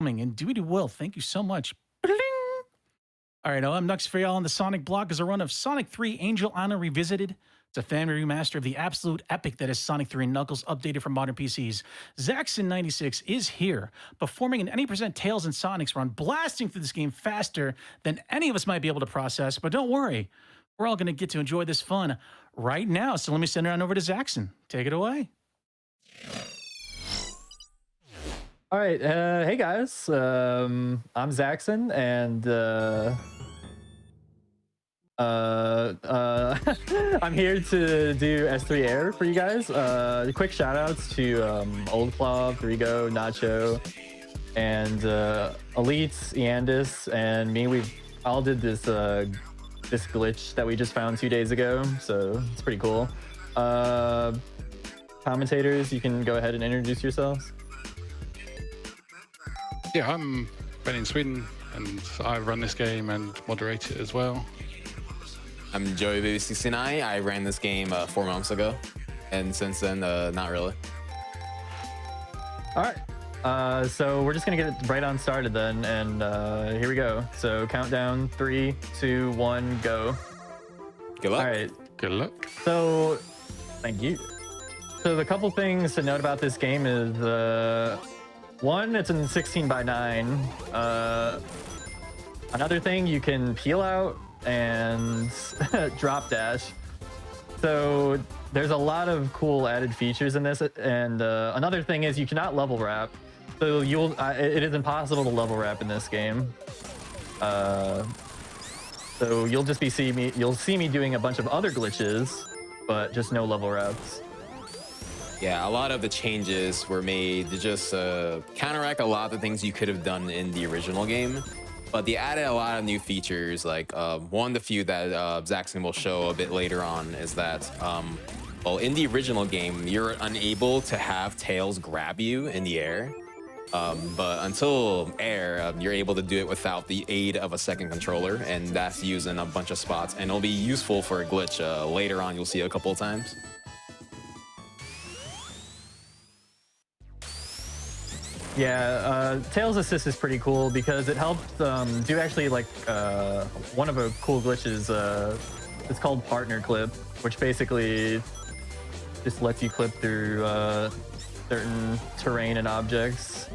And Duty Will, thank you so much. Bling. All right, I'm next for y'all on the Sonic block is a run of Sonic 3 Angel Anna Revisited. It's a family remaster of the absolute epic that is Sonic 3 and Knuckles updated for modern PCs. Zaxon96 is here, performing an any percent Tails and Sonic's run, blasting through this game faster than any of us might be able to process. But don't worry, we're all going to get to enjoy this fun right now. So let me send it on over to Zaxon. Take it away. All right, hey guys, I'm Zaxon, and I'm here to do S3 Air for you guys. Quick shout outs to Old Claw, Rigo, Nacho, and Elite, Eandis, and me. We all did this this glitch that we just found 2 days ago, so it's pretty cool. Commentators, you can go ahead and introduce yourselves. Yeah, I'm Ben in Sweden, and I run this game and moderate it as well. I'm JoeyBaby69. I ran this game 4 months ago, and since then, not really. All right, so we're just gonna get it right on started then, and here we go. So countdown, 3, 2, 1, go. Good luck. All right. Good luck. So, thank you. So the couple things to note about this game is, one, it's in 16 by 9. Another thing, you can peel out and drop dash. So there's a lot of cool added features in this. And another thing is you cannot level wrap. So it is impossible to level wrap in this game. So you'll just you'll see me doing a bunch of other glitches, but just no level wraps. Yeah, a lot of the changes were made to just counteract a lot of the things you could have done in the original game. But they added a lot of new features, like one of the few that Zaxon will show a bit later on is that, well, in the original game, you're unable to have Tails grab you in the air. But until Air, you're able to do it without the aid of a second controller, and that's used in a bunch of spots. And it'll be useful for a glitch later on, you'll see a couple of times. Yeah, Tails Assist is pretty cool because it helps do actually like one of the cool glitches. It's called Partner Clip, which basically just lets you clip through certain terrain and objects.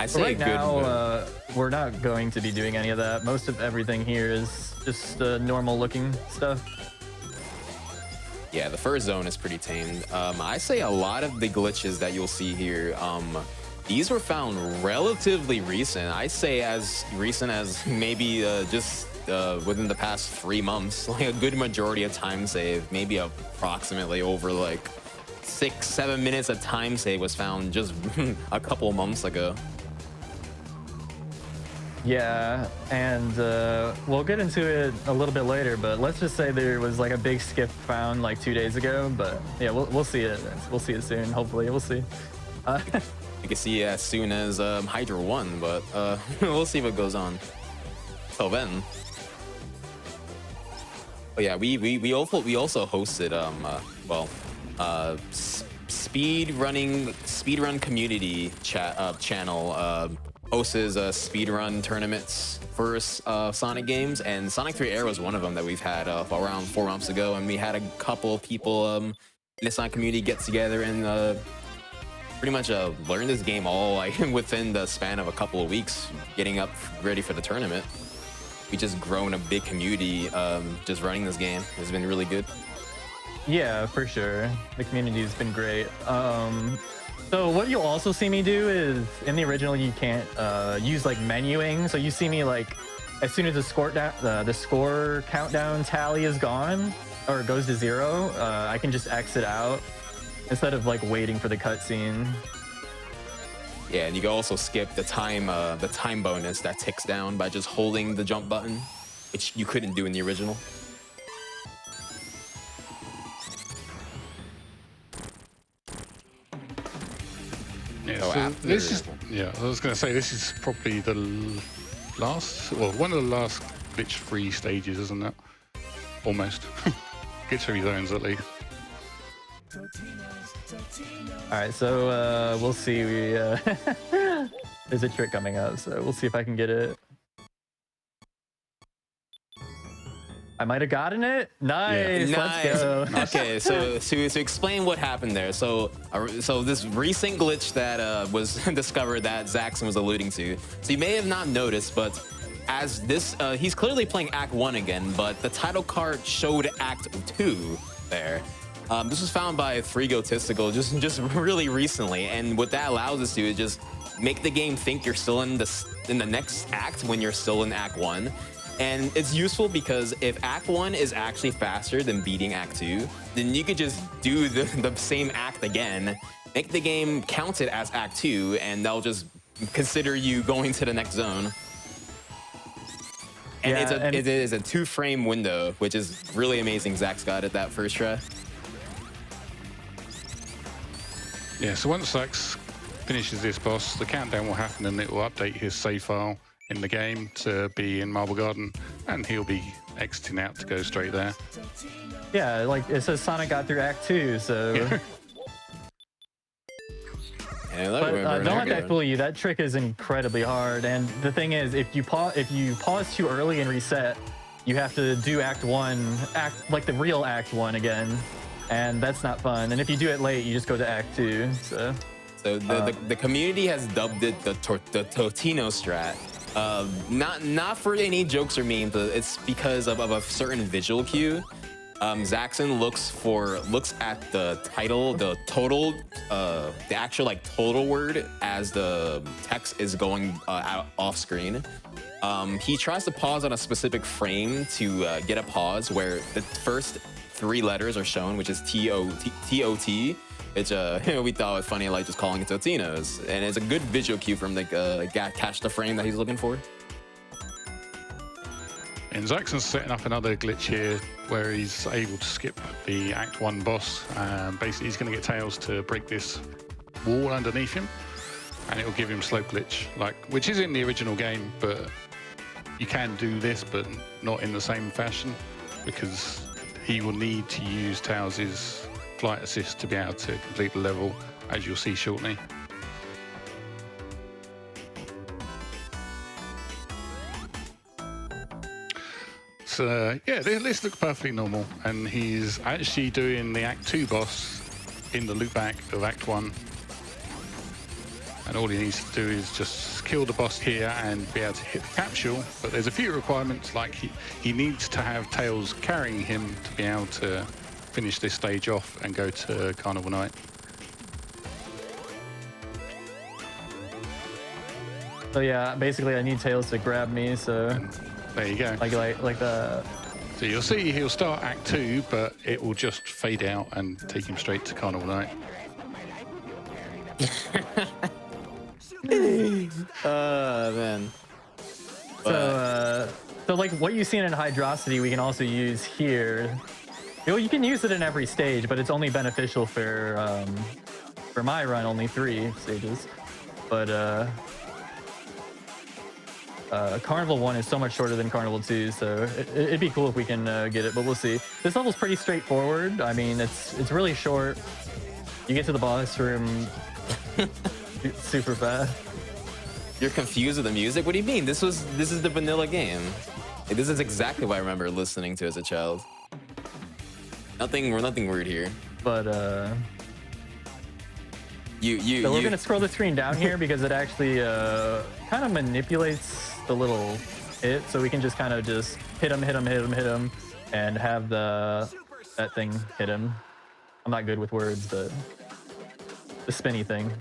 I say right now, we're not going to be doing any of that. Most of everything here is just normal looking stuff. Yeah, the first zone is pretty tamed. I say a lot of the glitches that you'll see here, these were found relatively recent. I say as recent as maybe just within the past 3 months. Like a good majority of time save, maybe approximately over like 6-7 minutes of time save was found just a couple months ago. Yeah, and we'll get into it a little bit later, but let's just say there was like a big skip found like 2 days ago, but yeah, we'll see it. We'll see it soon, hopefully. We'll see. You can see it as soon as Hydra 1, but we'll see what goes on. Till then. But yeah, we also hosted speedrun community channel hosts speedrun tournaments for Sonic games, and Sonic 3 Air was one of them that we've had around 4 months ago, and we had a couple of people in the Sonic community get together and pretty much learn this game all like within the span of a couple of weeks, getting up ready for the tournament. We just grown a big community just running this game. It's been really good. Yeah, for sure. The community's been great. So what you'll also see me do is, in the original, you can't use like menuing. So you see me like, as soon as the score countdown tally is gone or goes to 0, I can just exit out instead of like waiting for the cutscene. Yeah, and you can also skip the time bonus that ticks down by just holding the jump button, which you couldn't do in the original. Yeah, so this is, yeah, I was going to say this is probably the last, well, one of the last glitch-free stages, isn't it? Almost. Glitch-free zones, at least. All right, so we'll see. There's a trick coming up, so we'll see if I can get it. I might have gotten it. Nice. Yeah. Let's go. Okay, so to explain what happened there, so this recent glitch that was discovered that Zaxon was alluding to. So you may have not noticed, but as this, he's clearly playing Act 1 again, but the title card showed Act 2 there. This was found by Freegotistical just really recently, and what that allows us to is just make the game think you're still in the next act when you're still in Act 1. And it's useful because if Act 1 is actually faster than beating Act 2, then you could just do the same act again, make the game count it as Act 2, and they'll just consider you going to the next zone. And Yeah, it is a 2-frame window, which is really amazing. Zach's got it that first try. Yeah, so once Zax finishes this boss, the countdown will happen and it will update his save file in the game to be in Marble Garden, and he'll be exiting out to go straight there. Yeah, like it says Sonic got through Act 2, so... But don't let that fool you. That trick is incredibly hard, and the thing is, if you pause too early and reset, you have to do Act 1, like the real Act 1 again, and that's not fun. And if you do it late, you just go to Act 2. So the community has dubbed it the Totino strat. Not for any jokes or memes, but it's because of a certain visual cue. Zaxon looks at the title, the actual like total word as the text is going out off screen. He tries to pause on a specific frame to get a pause where the first 3 letters are shown, which is T-O-T. Which we thought was funny, like just calling it Totinos, and it's a good visual cue for him to catch the frame that he's looking for. And Zaxon's setting up another glitch here where he's able to skip the Act 1 boss. Basically, he's going to get Tails to break this wall underneath him, and it will give him slope glitch, which is in the original game, but you can do this, but not in the same fashion, because he will need to use Tails' flight assist to be able to complete the level, as you'll see shortly. So yeah, this looks perfectly normal, and he's actually doing the Act 2 boss in the loopback of Act 1. And all he needs to do is just kill the boss here and be able to hit the capsule. But there's a few requirements, like he needs to have Tails carrying him to be able to finish this stage off and go to Carnival Night. So yeah, basically I need Tails to grab me, so... And there you go. Like the... So you'll see he'll start Act 2, but it will just fade out and take him straight to Carnival Night. Man. So like what you see in Hydrosity, we can also use here. You can use it in every stage, but it's only beneficial for my run, only 3 stages. But Carnival 1 is so much shorter than Carnival 2, so it'd be cool if we can get it, but we'll see. This level's pretty straightforward. I mean, it's really short. You get to the boss room super fast. You're confused with the music? What do you mean? This is the vanilla game. This is exactly what I remember listening to as a child. Nothing weird here. But so we're gonna scroll the screen down here because it actually kind of manipulates the little hit, so we can just kind of just hit him, and have that thing hit him. I'm not good with words, but the spinny thing.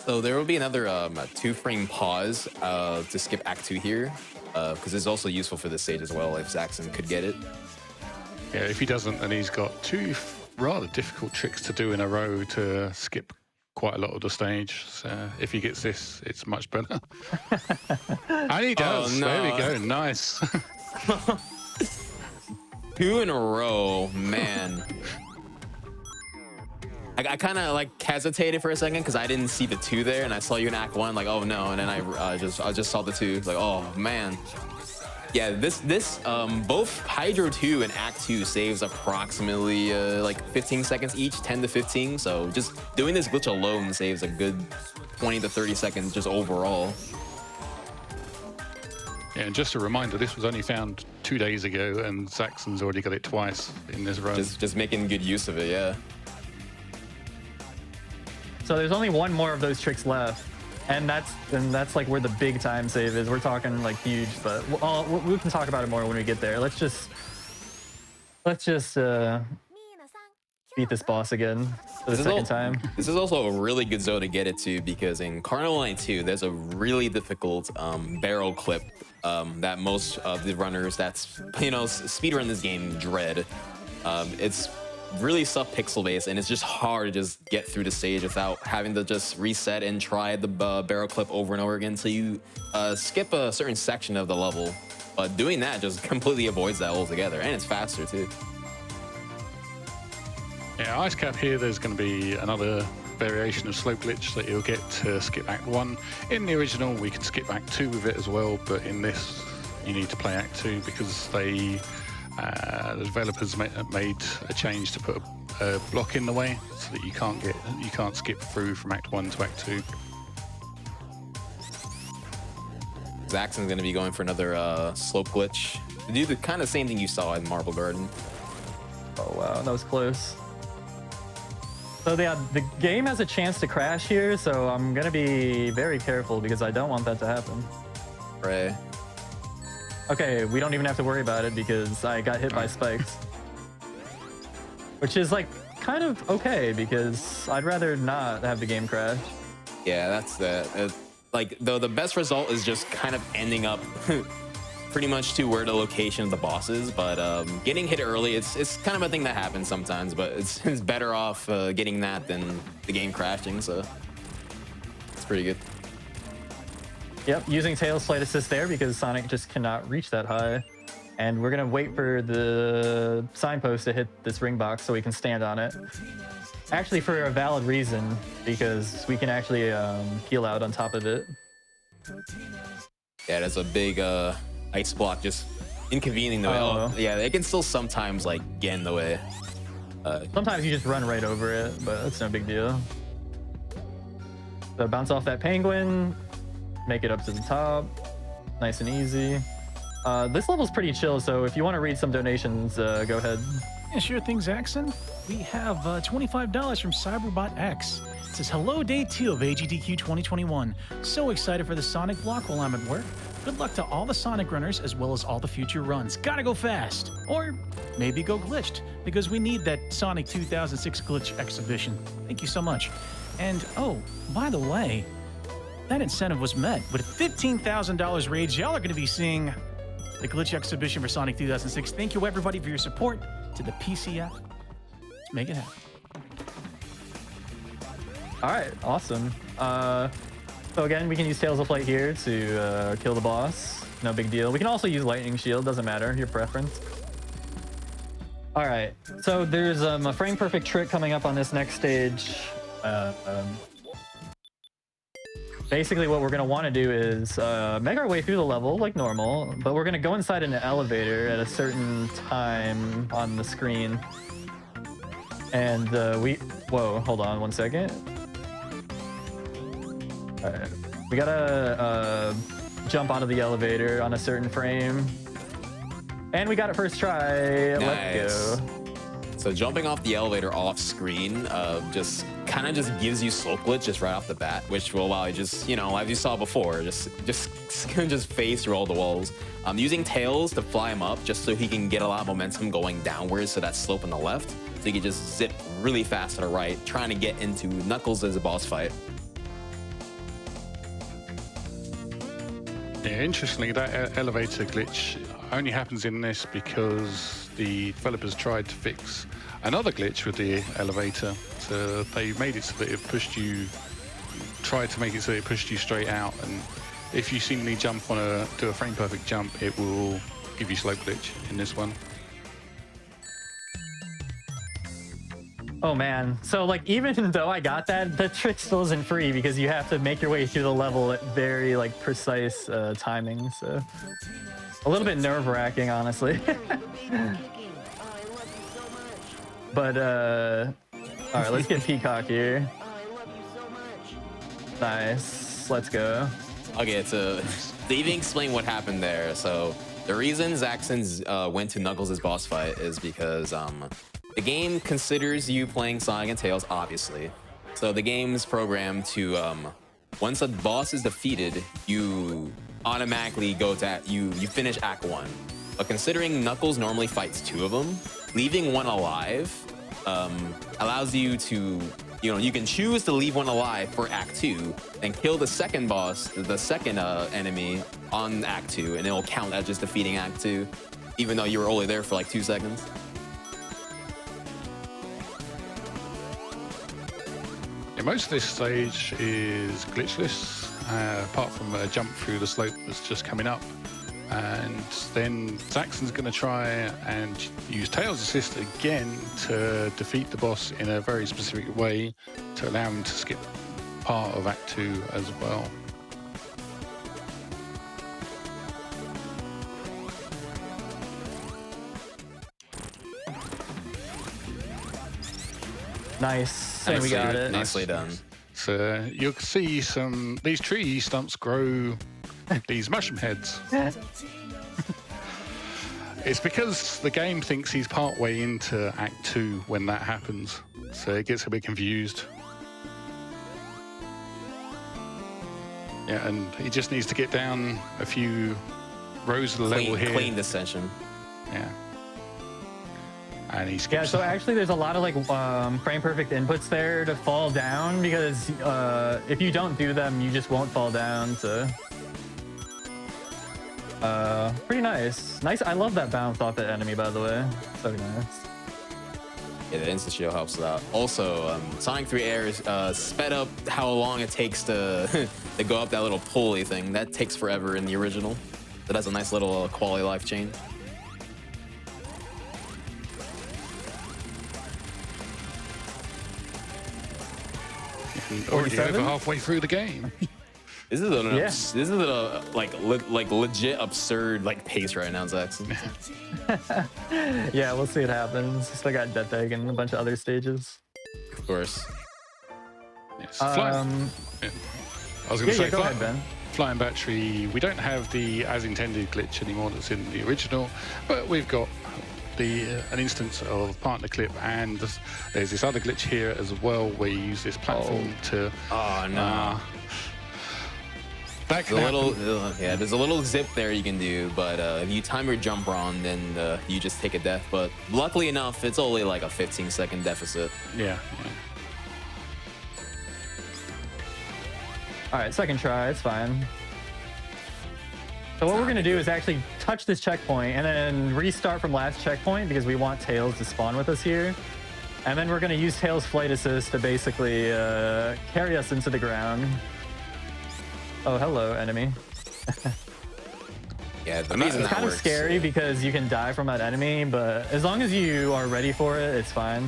So there will be another 2-frame pause to skip Act 2 here, because it's also useful for this stage as well if Zaxon could get it. Yeah, if he doesn't, then he's got 2 rather difficult tricks to do in a row to skip quite a lot of the stage. So if he gets this, it's much better. And he does. Oh, no. There we go. Nice. 2 in a row, man. I kind of like hesitated for a second because I didn't see the 2 there, and I saw you in Act 1, like, oh no, and then I just saw the 2, like, oh man. Yeah, this both Hydro 2 and Act 2 saves approximately like 15 seconds each, 10 to 15. So just doing this glitch alone saves a good 20 to 30 seconds just overall. Yeah, and just a reminder, this was only found 2 days ago, and Zaxon's already got it twice in this run. Just making good use of it, yeah. So there's only one more of those tricks left. And that's like where the big time save is. We're talking like huge, but we can talk about it more when we get there. Let's just beat this boss again for the second time. This is also a really good zone to get it to, because in Carnival Night 2, there's a really difficult barrel clip that most of the runners that's, you know, speedrun this game dread. It's really sub-pixel based, and it's just hard to just get through the stage without having to just reset and try the barrel clip over and over again until you skip a certain section of the level. But doing that just completely avoids that altogether, and it's faster too. Yeah, Ice Cap here, there's going to be another variation of slope glitch that you'll get to skip Act 1. In the original, we could skip Act 2 with it as well, but in this, you need to play Act 2 because the developers made a change to put a block in the way so that you can't skip through from Act 1 to Act 2. Zaxon's going to be going for another slope glitch to do the kind of same thing you saw in Marble Garden. Oh wow, that was close. So the game has a chance to crash here, so I'm gonna be very careful because I don't want that to happen. Right. Okay, we don't even have to worry about it because I got hit by spikes. Which is like kind of okay because I'd rather not have the game crash. Yeah, that's the like though the best result is just kind of ending up pretty much to where the location of the boss is, but getting hit early, it's kind of a thing that happens sometimes, but it's better off getting that than the game crashing, so it's pretty good. Yep, using Tails Flight Assist there because Sonic just cannot reach that high. And we're gonna wait for the signpost to hit this ring box so we can stand on it. Actually, for a valid reason, because we can actually heal out on top of it. Yeah, there's a big ice block just inconveniencing the way. Oh, yeah, it can still sometimes like get in the way. Sometimes you just run right over it, but that's no big deal. So bounce off that penguin, make it up to the top, nice and easy. This level's pretty chill, so if you want to read some donations, go ahead. Yeah, sure thing, Zaxon. We have $25 from Cyberbot X. It says, hello, day 2 of AGDQ 2021. So excited for the Sonic block while I'm at work. Good luck to all the Sonic runners as well as all the future runs. Gotta go fast. Or maybe go glitched, because we need that Sonic 2006 glitch exhibition. Thank you so much. And oh, by the way, that incentive was met. With $15,000 raised, y'all are going to be seeing the glitch exhibition for Sonic 2006. Thank you, everybody, for your support to the PCF. Let's make it happen. All right, awesome. So again, we can use Tails of Flight here to kill the boss. No big deal. We can also use Lightning Shield. Doesn't matter, your preference. All right, so there's a frame perfect trick coming up on this next stage. Basically, what we're going to want to do is make our way through the level like normal, but we're going to go inside an elevator at a certain time on the screen. And whoa, hold on one second. All right. We got to jump onto the elevator on a certain frame. And we got it first try. Nice. Let's go. So jumping off the elevator off screen just kind of just gives you slope glitch just right off the bat, which will allow you just, you know, as you saw before, just phase through all the walls. Using Tails to fly him up just so he can get a lot of momentum going downwards to that slope on the left. So he can just zip really fast to the right, trying to get into Knuckles as a boss fight. Yeah, interestingly, that elevator glitch only happens in this because the developers tried to fix another glitch with the elevator. So they made it so that it pushed you, tried to make it so it pushed you straight out. And if you seemingly jump on do a frame perfect jump, it will give you slope glitch in this one. Oh man. So like even though I got that, the trick still isn't free because you have to make your way through the level at very like precise timing. So a little bit nerve-wracking, honestly. But all right, let's get Peacock here. Nice. Let's go. Okay, so to even explain what happened there. So the reason Zaxon's went to Knuckles' boss fight is because the game considers you playing Sonic and Tails, obviously. So the game's programmed to once a boss is defeated, you automatically go to you finish Act 1. But considering Knuckles normally fights 2 of them, leaving one alive allows you to, you can choose to leave one alive for Act 2 and kill the second boss, the second enemy on Act 2, and it will count as just defeating Act 2, even though you were only there for like 2 seconds. Yeah, most of this stage is glitchless, apart from a jump through the slope that's just coming up. And then Zaxon's going to try and use Tails' assist again to defeat the boss in a very specific way to allow him to skip part of Act 2 as well. Nice. And we got it. Nicely done. So you'll see these tree stumps grow these mushroom heads. It's because the game thinks he's part way into Act 2 when that happens, so it gets a bit confused. Yeah, and he just needs to get down a few rows of the level here. Clean descension. Yeah. And he skips. Yeah, so actually there's a lot of like frame perfect inputs there to fall down because if you don't do them, you just won't fall down. So pretty nice. Nice. I love that bounce off the enemy, by the way. So nice. Yeah, the instant shield helps out. Also, Sonic 3 Air is sped up how long it takes to to go up that little pulley thing. That takes forever in the original. That has a nice little quality of life change. Already over halfway through the game. This is a like legit absurd like pace right now, Zaxon. Yeah, we'll see what happens. Still got Death Egg and a bunch of other stages. Of course. Yes. Yeah. I was going to say, go ahead, Ben. Flying battery. We don't have the as intended glitch anymore that's in the original, but we've got an instance of partner clip, and there's this other glitch here as well where you use this platform to. Oh no. That can happen. There's a little zip there you can do, but if you time your jump wrong, then you just take a death. But luckily enough, it's only like a 15-second deficit. Yeah. All right, second try, it's fine. So what we're gonna do is actually touch this checkpoint and then restart from last checkpoint because we want Tails to spawn with us here. And then we're gonna use Tails' flight assist to basically carry us into the ground. Oh, hello, enemy. Yeah, the reason it's that kind of works, scary because you can die from that enemy, but as long as you are ready for it, it's fine.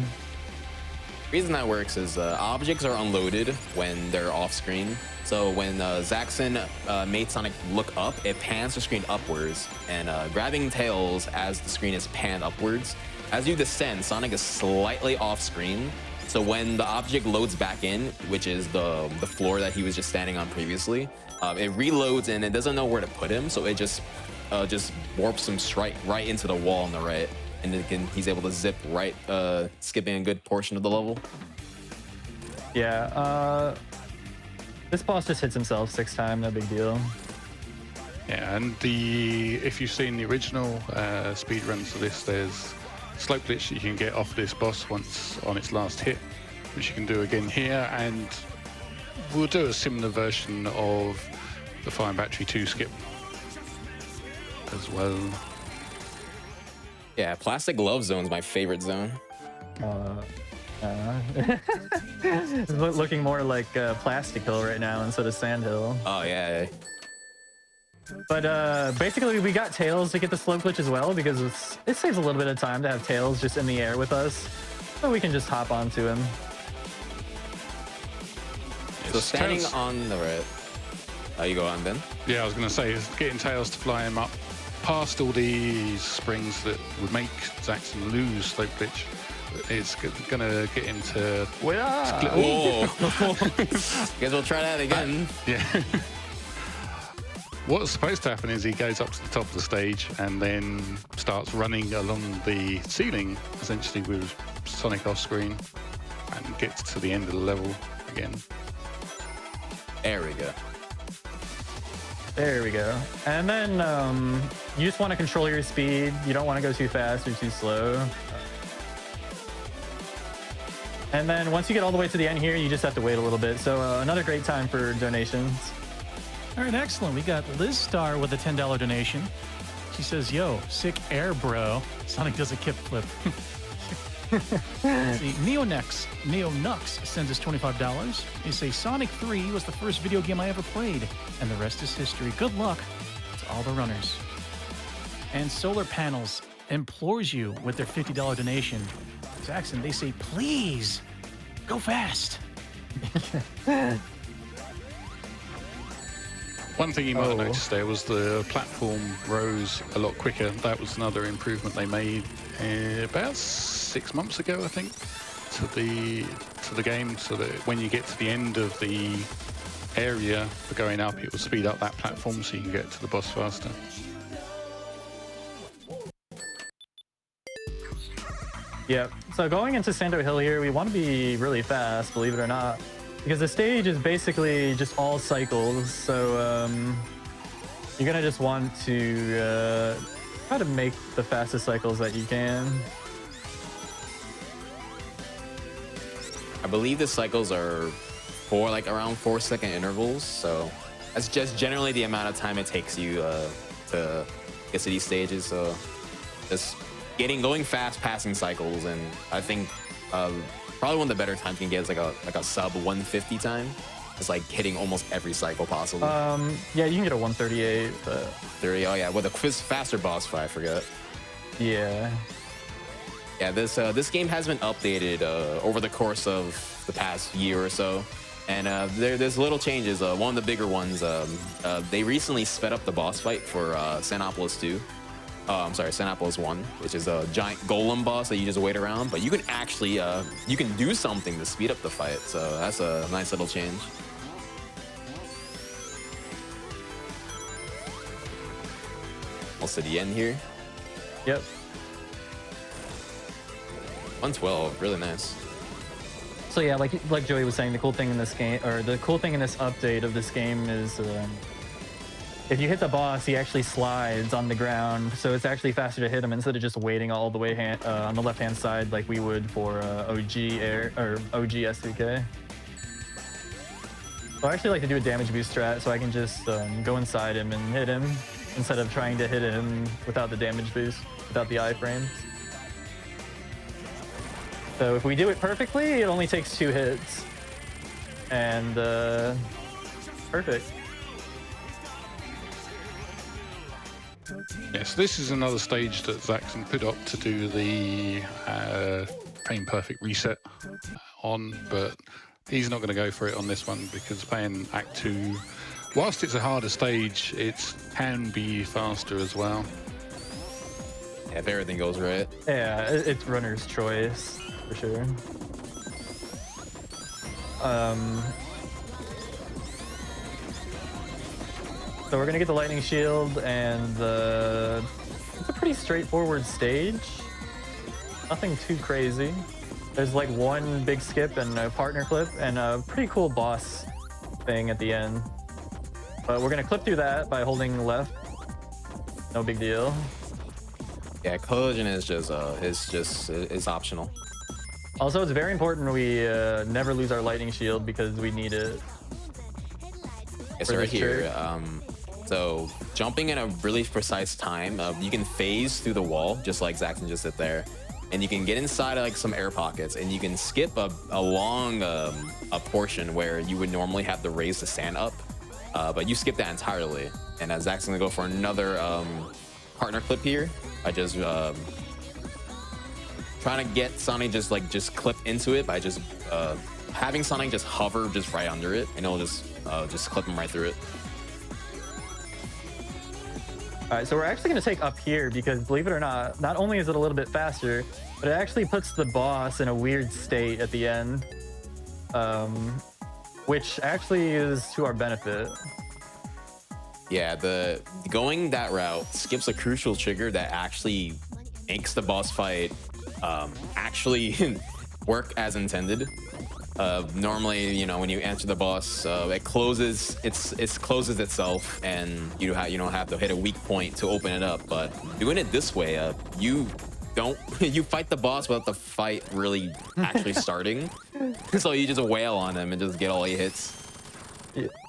The reason that works is objects are unloaded when they're off screen. So when Zaxon made Sonic look up, it pans the screen upwards, and grabbing Tails as the screen is panned upwards. As you descend, Sonic is slightly off screen. So when the object loads back in, which is the floor that he was just standing on previously, it reloads and it doesn't know where to put him. So it just warps him right into the wall on the right. And he's able to zip right, skipping a good portion of the level. Yeah, this boss just hits himself 6 times, no big deal. Yeah, and if you've seen the original speed runs of this, there's slope glitch you can get off this boss once on its last hit, which you can do again here, and we'll do a similar version of the Fire and Battery 2 skip as well. Yeah, Plastic Love Zone's my favorite zone. It's looking more like Plastic Hill right now instead of Sand Hill. Oh yeah. But basically we got Tails to get the slope glitch as well because it saves a little bit of time to have Tails just in the air with us. So we can just hop onto him. So standing on the right. Oh, you go on then? Yeah, I was going to say, getting Tails to fly him up past all these springs that would make Zaxon lose slope glitch. It's going to get him to split. Whoa. Guess we'll try that again. Yeah. What's supposed to happen is he goes up to the top of the stage and then starts running along the ceiling, essentially with Sonic off screen, and gets to the end of the level again. There we go. There we go. And then you just want to control your speed. You don't want to go too fast or too slow. And then once you get all the way to the end here, you just have to wait a little bit. So another great time for donations. All right, excellent. We got Liz Star with a $10 donation. She says, yo, sick air, bro. Sonic does a kickflip. See, Neo Nux sends us $25. They say, Sonic 3 was the first video game I ever played, and the rest is history. Good luck to all the runners. And Solar Panels implores you with their $50 donation. Zaxon, they say, please, go fast. One thing you might have noticed there was the platform rose a lot quicker. That was another improvement they made about 6 months ago, I think, to the game, so that when you get to the end of the area for going up, it will speed up that platform so you can get to the boss faster. Yep. So going into Sando Hill here, we want to be really fast, believe it or not, because the stage is basically just all cycles. So you're gonna just want to try to make the fastest cycles that you can. I believe the cycles are around 4-second intervals. So that's just generally the amount of time it takes you to get to these stages. So just going fast, passing cycles, and I think probably one of the better times you can get is like a sub 150 time. It's like hitting almost every cycle possible. Yeah, you can get a 138, but 30. Oh yeah, with a faster boss fight, I forgot. yeah. Yeah, this game has been updated over the course of the past year or so, and there's little changes. One of the bigger ones, they recently sped up the boss fight for Sanopolis 2. I'm sorry, Sanopolis 1, which is a giant golem boss that you just wait around, but you can actually you can do something to speed up the fight. So that's a nice little change. Almost to the end here. Yep. 112, really nice. So yeah, like Joey was saying, the cool thing in this game, or the cool thing in this update of this game is if you hit the boss, he actually slides on the ground, so it's actually faster to hit him instead of just waiting all the way on the left-hand side like we would for OG Air or OG SDK. So I actually like to do a damage boost strat, so I can just go inside him and hit him instead of trying to hit him without the damage boost, without the iframes. So if we do it perfectly, it only takes 2 hits, and perfect. Yes, this is another stage that Zaxon put up to do the Frame Perfect reset on, but he's not going to go for it on this one because playing Act 2, whilst it's a harder stage, it can be faster as well. Yeah, if everything goes right. Yeah, it's runner's choice for sure. So we're gonna get the lightning shield, and it's a pretty straightforward stage. Nothing too crazy. There's like one big skip and a partner clip and a pretty cool boss thing at the end. But we're gonna clip through that by holding left. No big deal. Yeah, collision is just it's optional. Also, it's very important we never lose our lightning shield because we need it. It's right here. So jumping in a really precise time, you can phase through the wall, just like Zaxon just did there. And you can get inside of like some air pockets, and you can skip a long a portion where you would normally have to raise the sand up, but you skip that entirely. And as Zaxon's gonna go for another partner clip here, I just trying to get Sonic just clip into it by just having Sonic just hover just right under it, and it'll just clip him right through it. All right, so we're actually going to take up here because, believe it or not only is it a little bit faster, but it actually puts the boss in a weird state at the end, which actually is to our benefit. Yeah, the going that route skips a crucial trigger that actually makes the boss fight actually work as intended. Normally, you know, when you enter the boss, it closes itself, and you don't have to hit a weak point to open it up. But doing it this way, you fight the boss without the fight really actually starting. So you just wail on him and just get all 8 hits.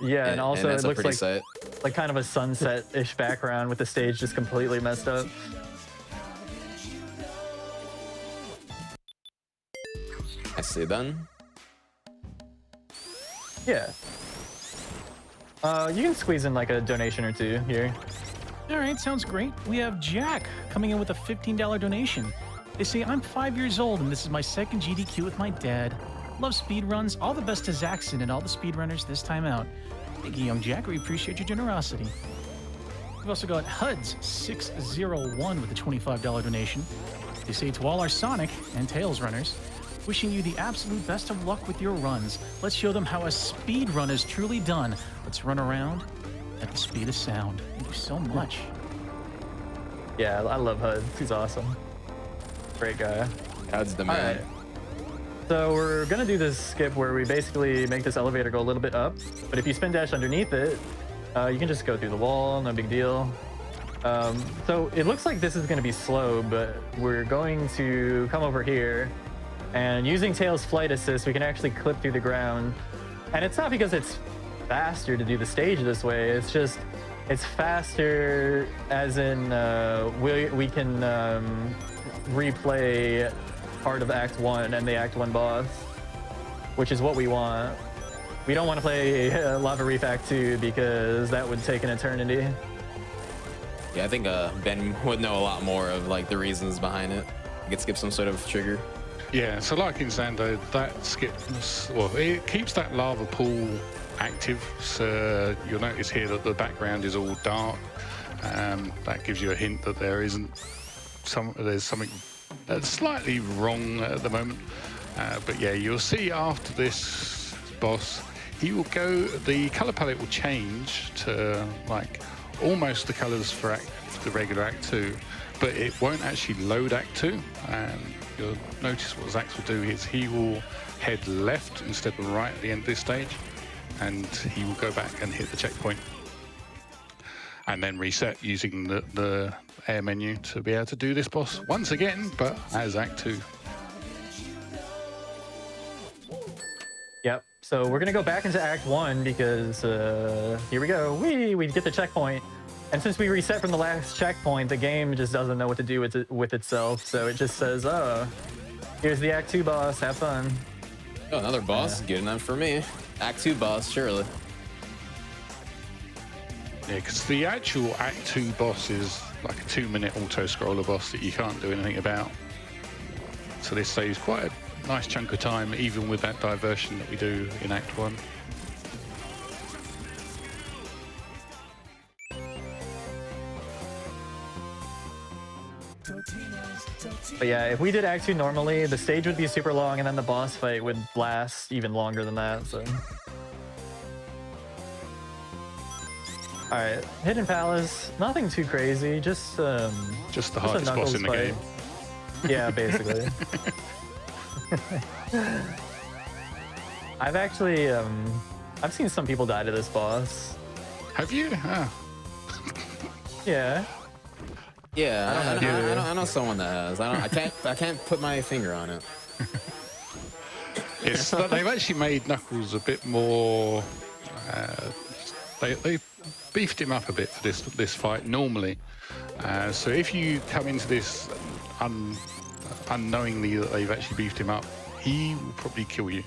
Yeah, and also and it looks like sight. like kind of a sunset-ish background with the stage just completely messed up. I see then. Yeah. You can squeeze in like a donation or two here. All right, sounds great. We have Jack coming in with a $15 donation. They say, I'm 5 years old and this is my second GDQ with my dad. Love speedruns. All the best to Zaxon and all the speedrunners this time out. Thank you, young Jack. We appreciate your generosity. We've also got Huds601 with a $25 donation. They say, to all our Sonic and Tails runners, wishing you the absolute best of luck with your runs. Let's show them how a speed run is truly done. Let's run around at the speed of sound. Thank you so much. Yeah, I love Hud. He's awesome. Great guy. Huds the man. All right. So we're gonna do this skip where we basically make this elevator go a little bit up, but if you spin dash underneath it, you can just go through the wall, no big deal. So it looks like this is gonna be slow, but we're going to come over here, and using Tails' flight assist, we can actually clip through the ground. And it's not because it's faster to do the stage this way, it's just, it's faster as in we can replay part of Act 1 and the Act 1 boss, which is what we want. We don't want to play Lava Reef Act 2 because that would take an eternity. Yeah, I think Ben would know a lot more of like the reasons behind it. You could skip some sort of trigger. Yeah, so like in Zando, that skips, well, it keeps that lava pool active. So you'll notice here that the background is all dark. That gives you a hint that there's something that's slightly wrong at the moment. But yeah, you'll see after this boss, he will go, the color palette will change to like almost the colors for the regular Act 2, but it won't actually load Act 2. And you'll notice what Zax will do is he will head left instead of right at the end of this stage, and he will go back and hit the checkpoint and then reset using the air menu to be able to do this boss once again, but as Act 2. Yep, so we're gonna go back into Act 1 because here we go. We get the checkpoint. And since we reset from the last checkpoint, the game just doesn't know what to do with itself. So it just says, oh, here's the Act 2 boss, have fun. Oh, another boss, good enough for me. Act 2 boss, surely. Yeah, because the actual Act 2 boss is like a 2-minute auto-scroller boss that you can't do anything about. So this saves quite a nice chunk of time, even with that diversion that we do in Act 1. But yeah, if we did Act 2 normally, the stage would be super long and then the boss fight would last even longer than that, so. Alright, Hidden Palace, nothing too crazy, just the hardest boss in the game. Yeah, basically. I've actually, I've seen some people die to this boss. Have you? Ah. Yeah. Yeah, I know someone that has. I can't put my finger on it. It's they've actually made Knuckles a bit more. They beefed him up a bit for this fight normally. So if you come into this unknowingly that they've actually beefed him up, he will probably kill you.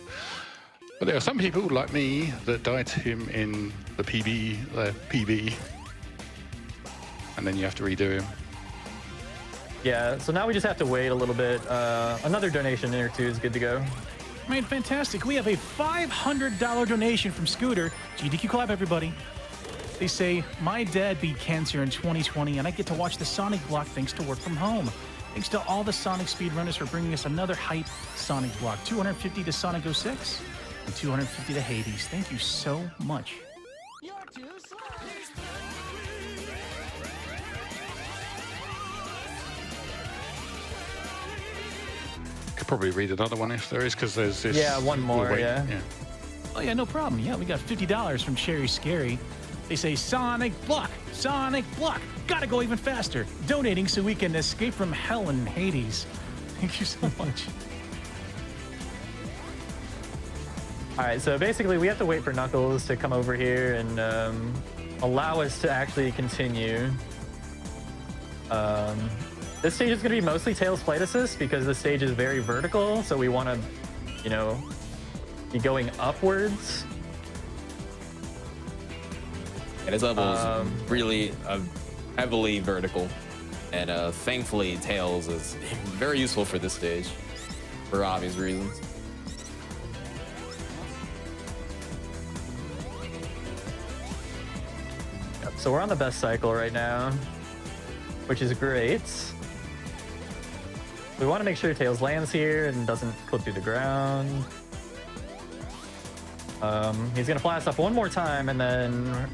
But there are some people like me that die to him in the PB, and then you have to redo him. Yeah, so now we just have to wait a little bit. Another donation or two is good to go. Man, fantastic. We have a $500 donation from Scooter. GDQ Club, everybody. They say, my dad beat cancer in 2020, and I get to watch the Sonic block thanks to work from home. Thanks to all the Sonic speedrunners for bringing us another hype Sonic block. 250 to Sonic06 and 250 to Hades. Thank you so much. Could probably read another one if there is, because there's this. Yeah, one more, yeah. Oh, yeah, no problem. Yeah, we got $50 from Cherry Scary. They say, Sonic block, gotta go even faster. Donating so we can escape from hell and Hades. Thank you so much. All right, so basically we have to wait for Knuckles to come over here and allow us to actually continue. This stage is going to be mostly Tails flight assist because the stage is very vertical, so we want to, you know, be going upwards. Yeah, this level is really heavily vertical, and thankfully Tails is very useful for this stage for obvious reasons. Yep, so we're on the best cycle right now, which is great. We want to make sure Tails lands here and doesn't clip through the ground. He's gonna fly us up one more time, and then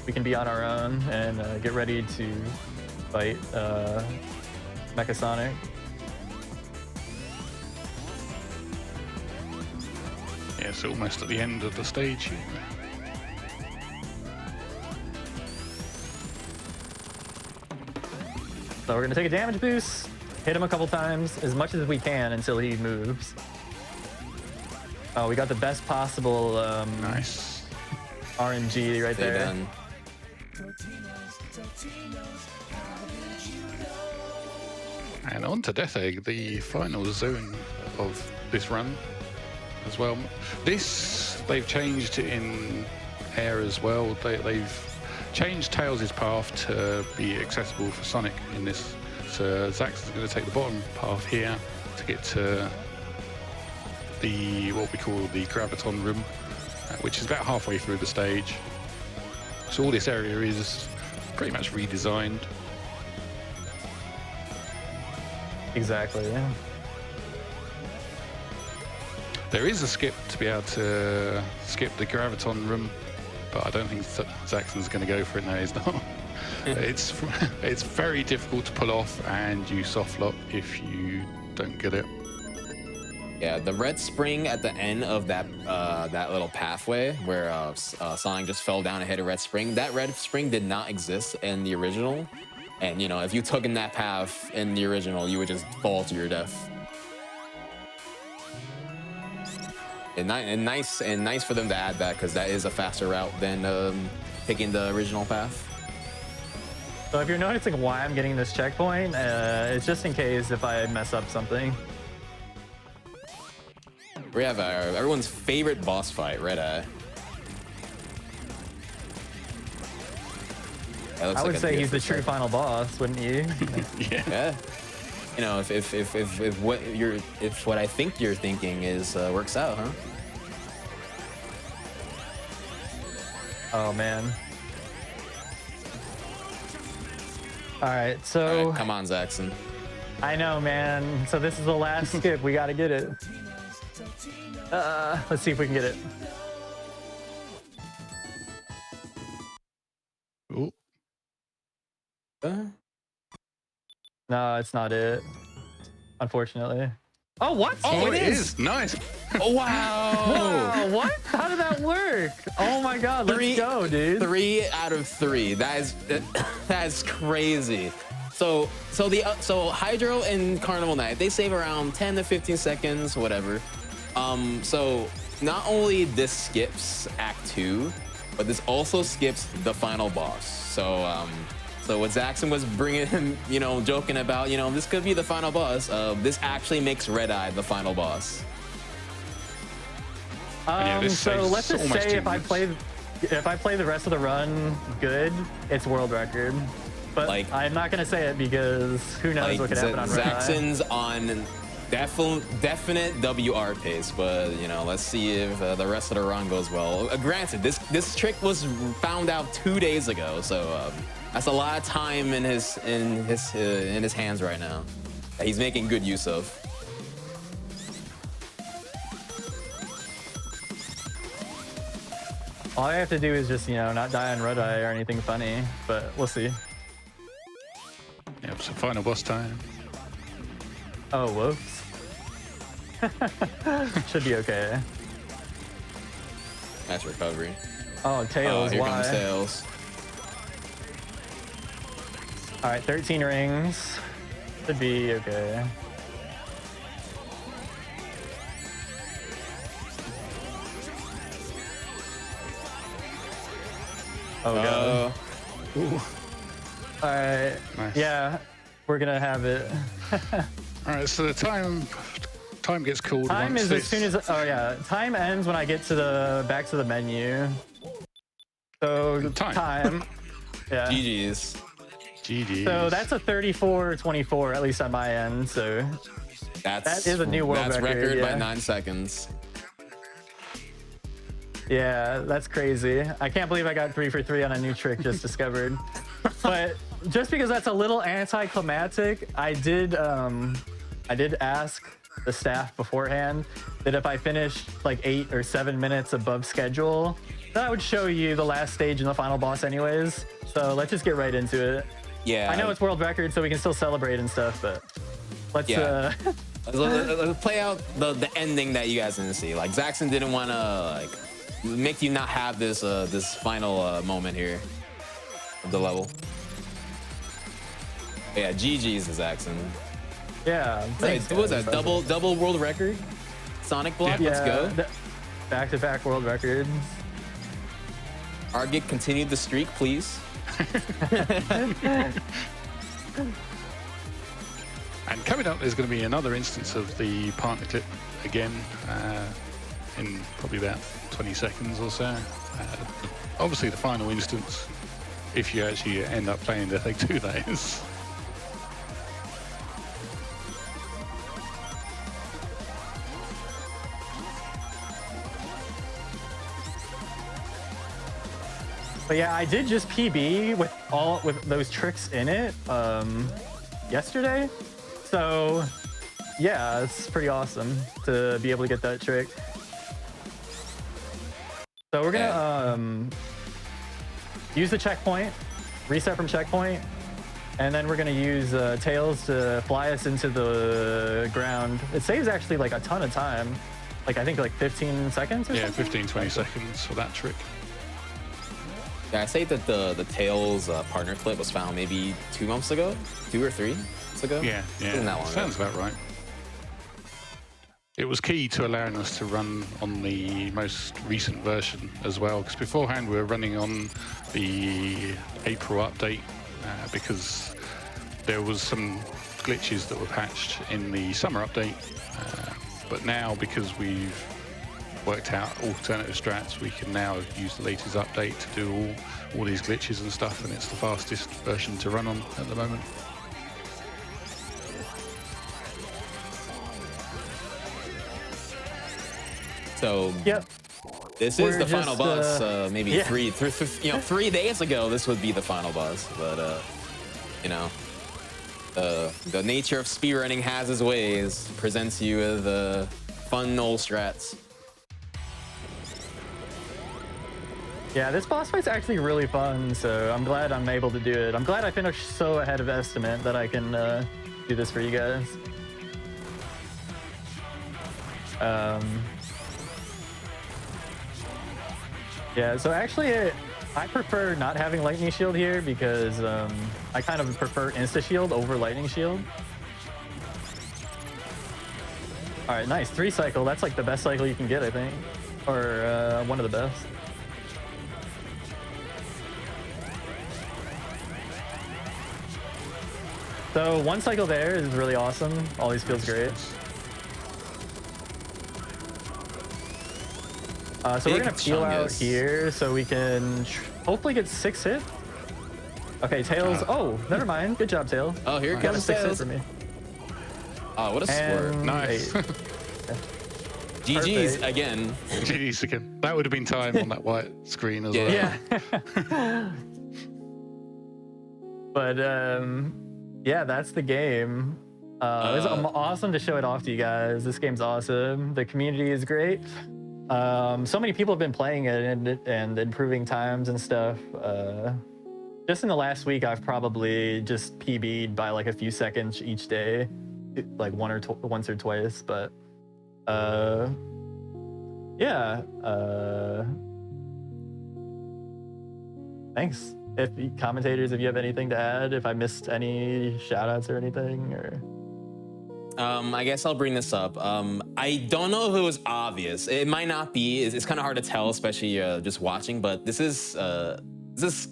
we can be on our own and get ready to fight Mecha Sonic. Yeah, it's almost at the end of the stage here. So we're gonna take a damage boost, hit him a couple times, as much as we can until he moves. Oh, we got the best possible Nice. RNG right Stay there. done. And on to Death Egg, the final zone of this run as well. This, they've changed in air as well. They've changed Tails' path to be accessible for Sonic in this. So Zaxon's going to take the bottom path here to get to the, what we call the Graviton room, which is about halfway through the stage. So all this area is pretty much redesigned. Exactly, yeah. There is a skip to be able to skip the Graviton room, but I don't think Zaxon's going to go for it. No, he's not. It's very difficult to pull off, and you soft lock if you don't get it. Yeah, the red spring at the end of that that little pathway where Sonic just fell down and hit a red spring. That red spring did not exist in the original, and you know, if you took in that path in the original, you would just fall to your death. And nice for them to add that, because that is a faster route than taking the original path. So if you're noticing why I'm getting this checkpoint, it's just in case if I mess up something. We have everyone's favorite boss fight, Red Eye. I would say he's the true final boss, wouldn't you? Yeah. You know, if what I think you're thinking is works out, huh? Oh man. All right, so All right, come on, Zaxon. I know, man. So this is the last skip. We got to get it. Let's see if we can get it. Ooh. No, it's not it. Unfortunately. Oh, what? Oh, it is. Nice. Oh, wow. Whoa, what? How did that work? Oh my God, let's go, dude. 3 out of 3. That is crazy. So Hydro and Carnival Night, they save around 10 to 15 seconds, whatever. So not only this skips Act 2, but this also skips the final boss. So what Zaxon was bringing him, you know, joking about, you know, this could be the final boss. This actually makes Red Eye the final boss. So let's just say if I play the rest of the run good, it's world record. but Like- I'm not gonna say it because who knows what could happen on Red Eye. Zaxon's on definite WR pace, but you know, let's see if the rest of the run goes well. Granted, this trick was found out 2 days ago, so that's a lot of time in his hands right now that he's making good use of. All I have to do is just, you know, not die on Red Eye or anything funny, but we'll see. Yeah, so final boss time. Oh, whoops. Should be okay. Nice recovery. Oh, Tails, Here why? comes Tails. All right, 13 rings. Should be okay. Oh, God. Ooh. All right. Nice. Yeah, we're going to have it. All right, so the time gets called. Time once is as soon as, oh yeah, time ends when I get to the, back to the menu. So time. Yeah. GG's. GG. So that's a 34-24, at least on my end. So That is a new world That's record, by yeah. 9 seconds. yeah, that's crazy. I can't believe I got 3 for 3 on a new trick just discovered. But just because that's a little anticlimactic, I did ask the staff beforehand that if I finished like 8 or 7 minutes above schedule, that would show you the last stage and the final boss anyways. So let's just get right into it. Yeah. I know it's world record, so we can still celebrate and stuff, but let's Yeah. Let's play out the ending that you guys didn't see. Like Zaxon didn't want to like make you not have this this final moment here of the level. Yeah, GG's to Zaxon. yeah. Wait, Thanks, what was guys. that? Double world record? Sonic block. Let's go. Back-to-back world records. Argit continued the streak, please. And coming up, there's going to be another instance of the partner clip again in probably about 20 seconds or so. Obviously, the final instance, if you actually end up playing the Take 2, that is. But yeah, I did just PB with those tricks in it yesterday. So yeah, it's pretty awesome to be able to get that trick. So we're gonna use the checkpoint, reset from checkpoint, and then we're gonna use Tails to fly us into the ground. It saves actually like a ton of time. Like I think like 15 seconds or Yeah, something? 15, 20 seconds for that trick. Yeah, I say that the Tails partner clip was found maybe 2 months ago, 2 or 3 months ago. Yeah, Isn't that long sounds ago? about right. It was key to allowing us to run on the most recent version as well, because beforehand we were running on the April update because there was some glitches that were patched in the summer update. But now, because we've worked out alternative strats, we can now use the latest update to do all these glitches and stuff, and it's the fastest version to run on at the moment. So Yep. this We're is the final just, boss. Maybe yeah. 3 days ago, this would be the final boss. But you know, the nature of speedrunning has its ways. Presents you with fun old strats. Yeah, this boss fight's actually really fun, so I'm glad I'm able to do it. I'm glad I finished so ahead of estimate that I can do this for you guys. Yeah, so actually I prefer not having Lightning Shield here because I kind of prefer Insta Shield over Lightning Shield. All right, nice. 3 cycle. That's like the best cycle you can get, I think. Or one of the best. So 1 cycle there is really awesome. Always feels great. So we're Big gonna peel out chungus. here so we can hopefully get 6 hit. Okay, Tails. Oh, never mind. Good job, Tails. Oh, here Got a comes 6 hit Tails. for me. Oh, what a squirt. And Nice. 8. GG's Perfect. again. Jeez, again. That would have been time on that white screen as well. Yeah. But yeah, that's the game. It was awesome to show it off to you guys. This game's awesome. The community is great. So many people have been playing it and improving times and stuff. Just in the last week, I've probably just PB'd by like a few seconds each day, like once or twice. But yeah. Thanks. Commentators, if you have anything to add, if I missed any shout outs or anything, or I guess I'll bring this up. I don't know if it was obvious. It might not be. It's kind of hard to tell, especially just watching. But this is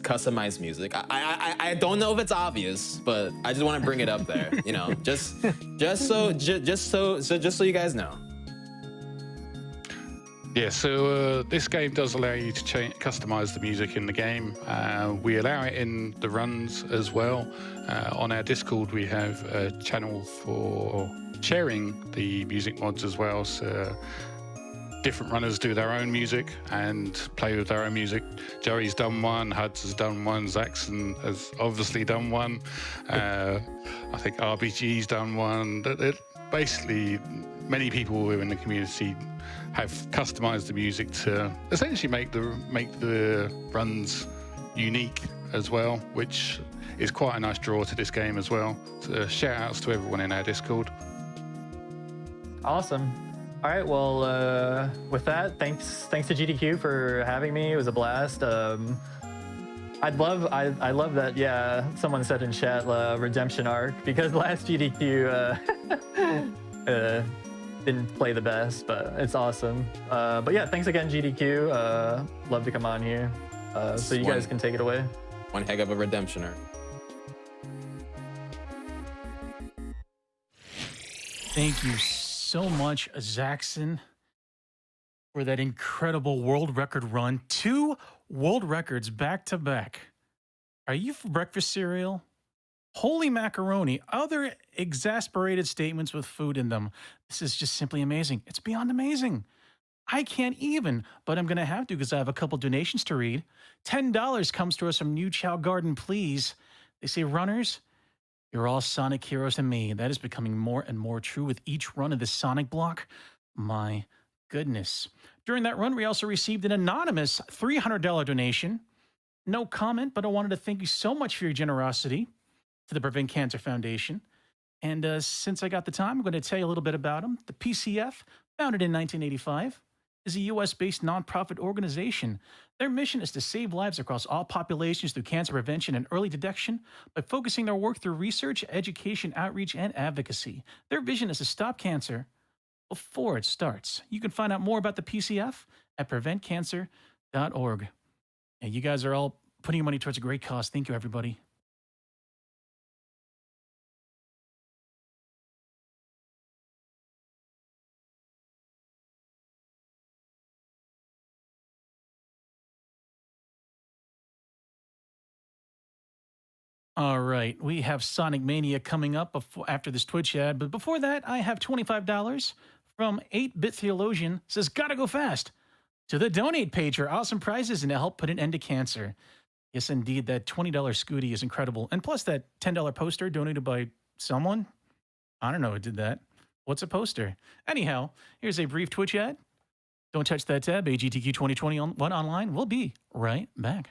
customized music. I don't know if it's obvious, but I just want to bring it up there. You know, just so you guys know. Yeah, so this game does allow you to customize the music in the game. We allow it in the runs as well. On our Discord, we have a channel for sharing the music mods as well. So different runners do their own music and play with their own music. Joey's done one, Huds has done one, Zaxon has obviously done one. I think RBG's done one. Basically, many people who are in the community have customized the music to essentially make the runs unique as well, which is quite a nice draw to this game as well. So shout outs to everyone in our Discord. awesome. All right, well, with that, thanks to GDQ for having me. It was a blast. I love that. Yeah, someone said in chat, redemption arc, because last GDQ didn't play the best, but it's awesome. But yeah, thanks again, GDQ. Love to come on here. So you guys can take it away. One heck of a redemption arc. Thank you so much, Zaxon, for that incredible world record run. 2 world records back to back. Are you for breakfast cereal? Holy macaroni. Other exasperated statements with food in them. This is just simply amazing. It's beyond amazing. I can't even, but I'm going to have to because I have a couple donations to read. $10 comes to us from New Chow Garden, please. They say, runners, you're all Sonic heroes to me. That is becoming more and more true with each run of this Sonic block. My goodness. During that run, we also received an anonymous $300 donation. No comment, but I wanted to thank you so much for your generosity to the Prevent Cancer Foundation. And since I got the time, I'm going to tell you a little bit about them. The PCF, founded in 1985, is a U.S.-based nonprofit organization. Their mission is to save lives across all populations through cancer prevention and early detection by focusing their work through research, education, outreach, and advocacy. Their vision is to stop cancer before it starts. You can find out more about the PCF at preventcancer.org. And you guys are all putting your money towards a great cause. Thank you, everybody. All right, we have Sonic Mania coming up after this Twitch ad, but before that, I have $25 from 8-Bit Theologian. Says, gotta go fast to the donate page for awesome prizes and to help put an end to cancer. Yes, indeed, that $20 Scooty is incredible. And plus that $10 poster donated by someone. I don't know who did that. What's a poster? Anyhow, here's a brief Twitch ad. Don't touch that tab. AGTQ 2021 online. We'll be right back.